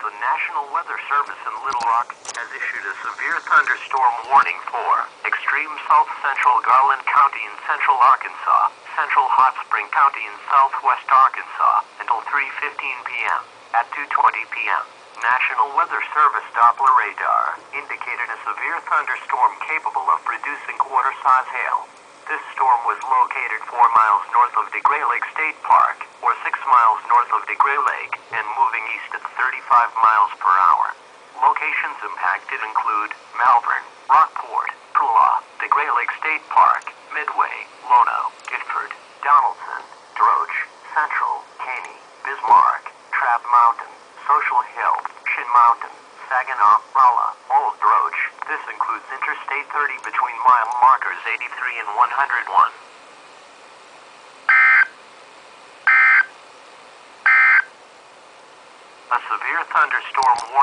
The National Weather Service in Little Rock has issued a severe thunderstorm warning for extreme south central Garland County in central Arkansas, central Hot Spring County in southwest Arkansas until 3:15 p.m. At 2:20 p.m., National Weather Service Doppler radar indicated a severe thunderstorm capable of producing quarter-size hail. This storm was located 4 miles north of DeGray Lake State Park, or 6 miles north of DeGray Lake, and moving east at 35 miles per hour. Locations impacted include Malvern, Rockport, Poolah, DeGray Lake State Park, Midway, Lono, Gifford, Donaldson, Droge, Central, Caney, Bismarck, Trap Mountain, Social Hill, Shin Mountain, Saginaw, Rolla, Old Droge. This includes Interstate 30 between mile markers 83 and 101. A severe thunderstorm warning